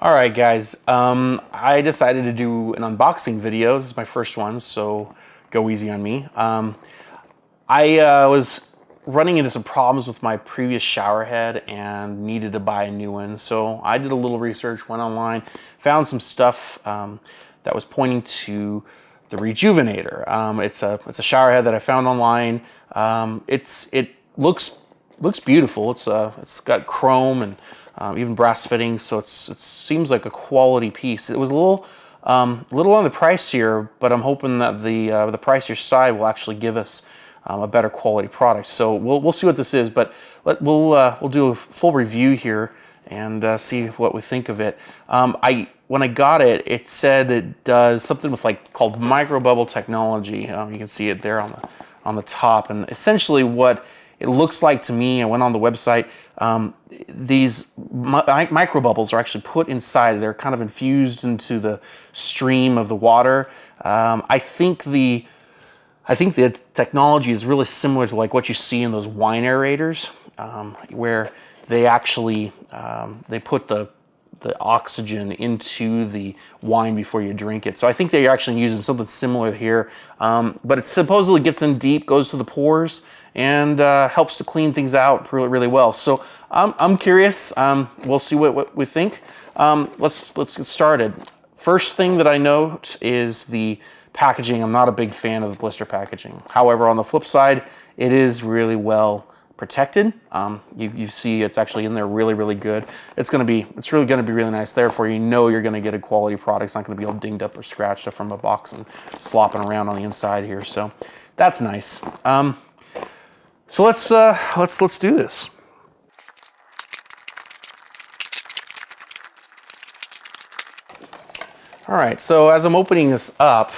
All right, guys. I decided to do an unboxing video. This is my first one, so go easy on me. I was running into some problems with my previous shower head and needed to buy a new one. So I did a little research, went online, found some stuff that was pointing to the Rejuvenator. It's a shower head that I found online. It looks beautiful. It's got chrome and even brass fittings, so it seems like a quality piece. It was a little on the pricier, but I'm hoping that the pricier side will actually give us a better quality product. So we'll see what this is, but we'll do a full review here and see what we think of it. When I got it, it said it does something with called microbubble technology. You can see it there on the top, and essentially what it looks like to me, I went on the website, these microbubbles are actually put inside. They're kind of infused into the stream of the water. I think the technology is really similar to what you see in those wine aerators, where they actually they put the oxygen into the wine before you drink it. So I think they're actually using something similar here, but it supposedly gets in deep, goes to the pores, and helps to clean things out really, really well. So I'm curious. We'll see what we think. Let's get started. First thing that I note is the packaging. I'm not a big fan of the blister packaging. However, on the flip side, it is really well protected. You see it's actually in there really, really good. It's really gonna be really nice. Therefore, you know you're gonna get a quality product. It's not gonna be all dinged up or scratched up from a box and slopping around on the inside here. So that's nice. So let's do this. All right, so as I'm opening this up,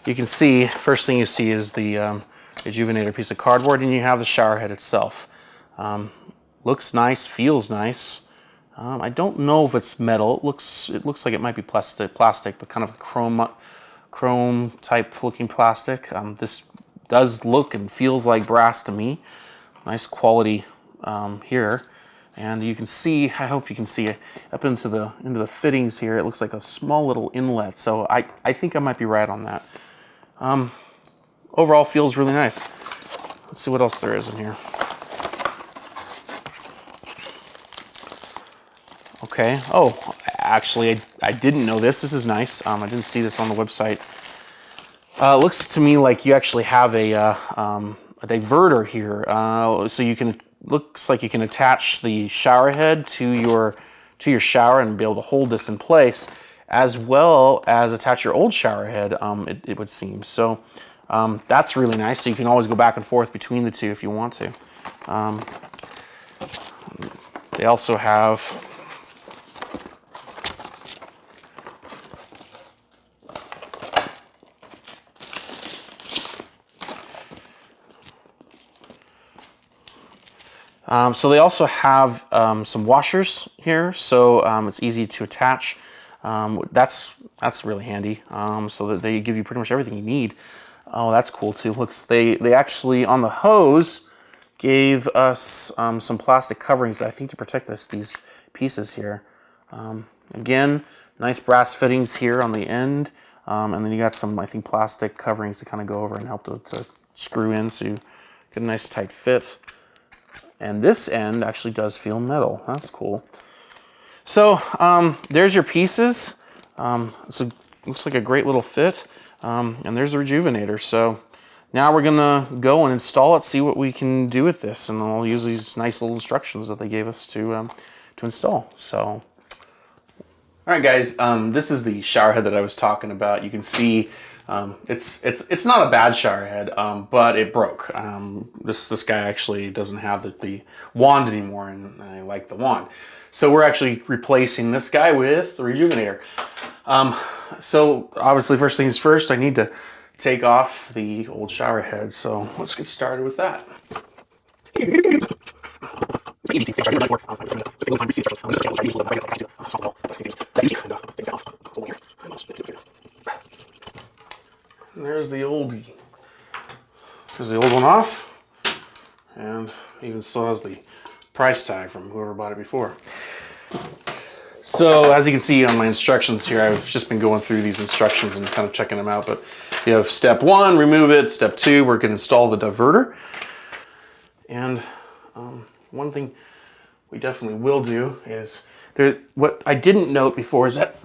you can see, first thing you see is the Rejuvenator piece of cardboard, and you have the shower head itself. Looks nice, feels nice. I don't know if it's metal. It looks like it might be plastic, but kind of a chrome type looking plastic. This does look and feels like brass to me. Nice quality here, and you can see, I hope you can see it up into the fittings here. It looks like a small little inlet, so I think I might be right on that. Overall feels really nice. Let's see what else there is in here. Okay, oh, actually I didn't know this. This is nice. I didn't see this on the website. Looks to me like you actually have a diverter here, so you can, looks like you can attach the shower head to your shower and be able to hold this in place, as well as attach your old shower head, it would seem. So that's really nice. So you can always go back and forth between the two if you want to. They also have some washers here, so it's easy to attach. That's really handy. So that they give you pretty much everything you need. Oh, that's cool too. Looks, they actually on the hose gave us some plastic coverings, I think, to protect these pieces here. Again, nice brass fittings here on the end, and then you got some, I think, plastic coverings to kind of go over and help to screw in, so you get a nice tight fit. And this end actually does feel metal. That's cool. So there's your pieces. Looks like a great little fit. And there's the Rejuvenator. So now we're gonna go and install it, see what we can do with this, and then I'll use these nice little instructions that they gave us to install. So, all right, guys. This is the shower head that I was talking about. You can see. It's not a bad shower head, but it broke. This guy actually doesn't have the wand anymore, and I like the wand. So we're actually replacing this guy with the Rejuvenator. So obviously, first things first, I need to take off the old shower head. So let's get started with that. And there's the old one off, and even still has the price tag from whoever bought it before. So as you can see on my instructions here, I've just been going through these instructions and kind of checking them out. But you have step 1, remove it. Step 2, we're going to install the diverter. And one thing we definitely will do is, what I didn't note before is that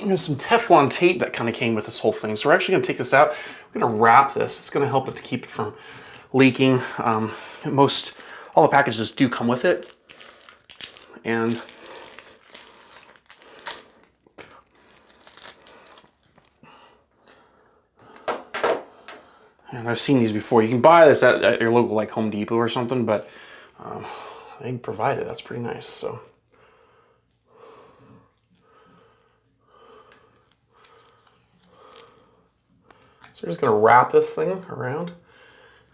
there's some Teflon tape that kind of came with this whole thing. So we're actually going to take this out. We're going to wrap this. It's going to help it to keep it from leaking. All the packages do come with it. And I've seen these before. You can buy this at your local like Home Depot or something, but they provide it. That's pretty nice. So we're just going to wrap this thing around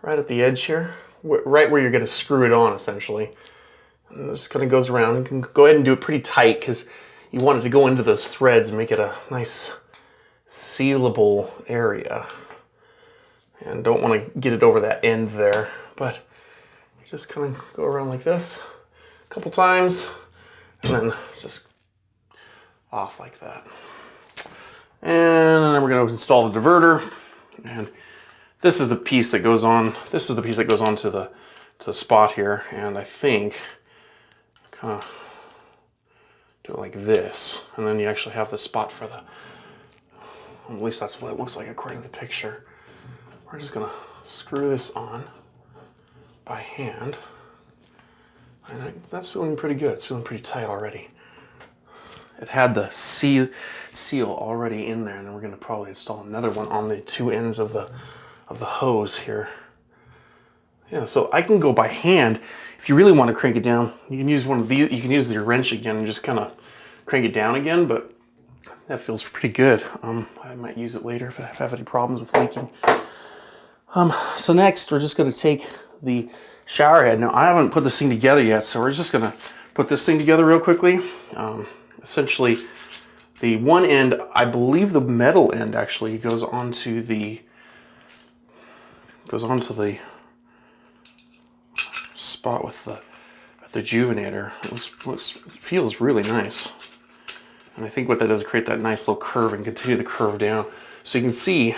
right at the edge here, right where you're going to screw it on essentially. And it just kind of goes around. You can go ahead and do it pretty tight because you want it to go into those threads and make it a nice sealable area. And don't want to get it over that end there, but you just kind of go around like this a couple times and then just off like that. And then we're going to install the diverter. And this is the piece that goes on. This is the piece that goes on to the spot here. And I think kind of do it like this, and then you actually have the spot for the. At least that's what it looks like according to the picture. We're just gonna screw this on by hand, and that's feeling pretty good. It's feeling pretty tight already. It had the seal already in there, and then we're gonna probably install another one on the two ends of the hose here. Yeah, so I can go by hand. If you really want to crank it down, you can use one of these. You can use your wrench again and just kind of crank it down again, but that feels pretty good. I might use it later if I have any problems with leaking. So next, we're just going to take the shower head. Now, I haven't put this thing together yet, so we're just going to put this thing together real quickly. Essentially, the one end, I believe the metal end actually goes onto the spot with the Rejuvenator. It feels really nice. And I think what that does is create that nice little curve and continue the curve down. So you can see the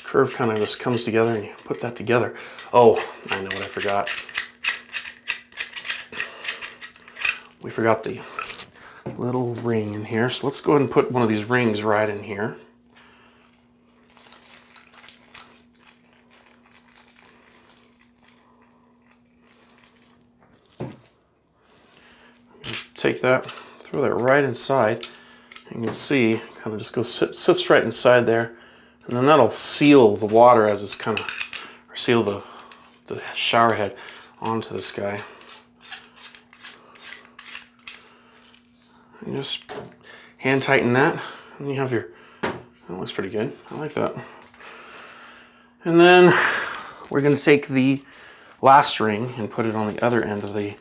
curve kind of just comes together and you put that together. Oh, I know what I forgot. We forgot the little ring in here. So let's go ahead and put one of these rings right in here. Take that, throw that right inside. You can see, kind of just goes sits right inside there, and then that'll seal the water as it's kind of, or seal the shower head onto this guy. And just hand tighten that, and you have your. That looks pretty good. I like that. And then we're going to take the last ring and put it on the other end of the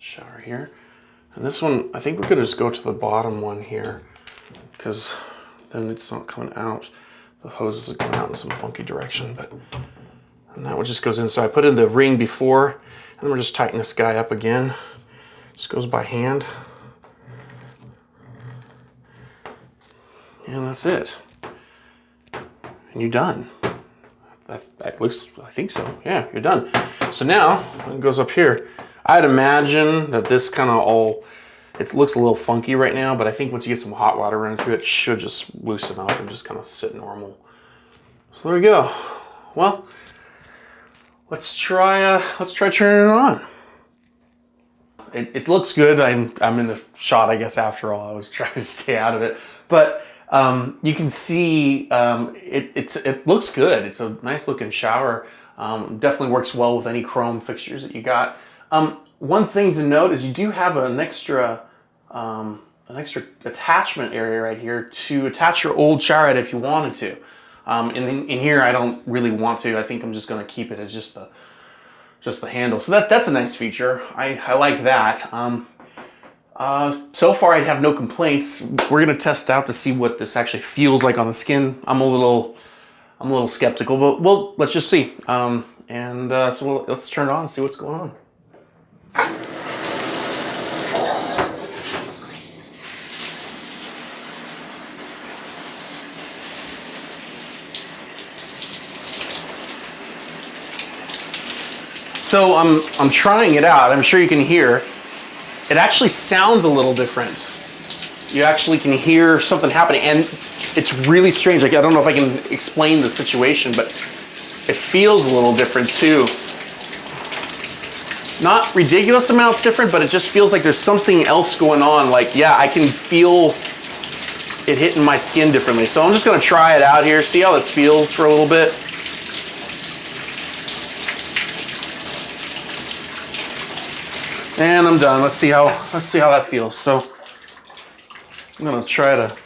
shower here. And this one, I think we're going to just go to the bottom one here, because then it's not coming out. The hoses are coming out in some funky direction, and that one just goes in. So I put in the ring before, and then we're just tightening this guy up again. Just goes by hand. And that's it. And you're done. That looks, I think so. Yeah, you're done. So now, it goes up here. I'd imagine that this kind of all, it looks a little funky right now, but I think once you get some hot water running through it, it should just loosen up and just kind of sit normal. So there we go. Well, let's try turning it on. It looks good. I'm in the shot, I guess, after all. I was trying to stay out of it, but you can see it looks good. It's a nice looking shower. Definitely works well with any chrome fixtures that you got. One thing to note is you do have an extra attachment area right here to attach your old shower head if you wanted to. In here, I don't really want to. I think I'm just going to keep it as just the handle. So that's a nice feature. I like that. So far, I have no complaints. We're going to test out to see what this actually feels like on the skin. I'm a little skeptical, but let's just see. So let's turn it on and see what's going on. So I'm trying it out. I'm sure you can hear. It actually sounds a little different. You actually can hear something happening, and it's really strange. Like, I don't know if I can explain the situation, but it feels a little different too. Not ridiculous amounts different, but it just feels like there's something else going on. Like, yeah, I can feel it hitting my skin differently. So I'm just gonna try it out here, see how this feels for a little bit. And I'm done. Let's see how that feels. So I'm gonna try to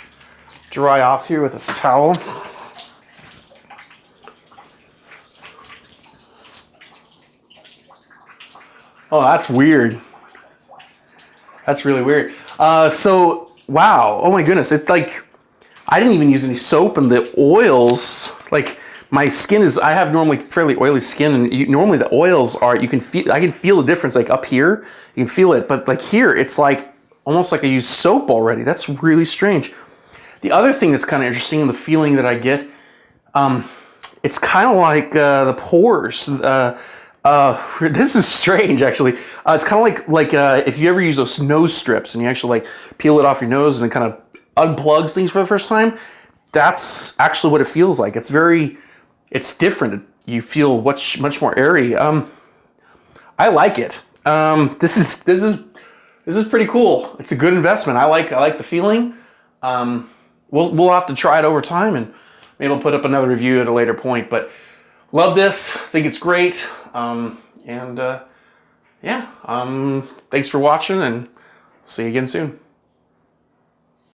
dry off here with this towel. Oh, that's weird. That's really weird. So wow. Oh my goodness. It's like I didn't even use any soap, and the oils, like my skin is, I have normally fairly oily skin, and normally the oils are, I can feel the difference, like up here, you can feel it, but like here, it's like, almost like I used soap already. That's really strange. The other thing that's kind of interesting, the feeling that I get, it's kind of like the pores. This is strange, actually. It's kind of like if you ever use those nose strips and you actually like peel it off your nose and it kind of unplugs things for the first time. That's actually what it feels like. It's different. You feel much more airy. I like it. This is pretty cool. It's a good investment. I like the feeling. We'll have to try it over time, and maybe I'll put up another review at a later point. But love this. Think it's great. Yeah. Thanks for watching, and see you again soon.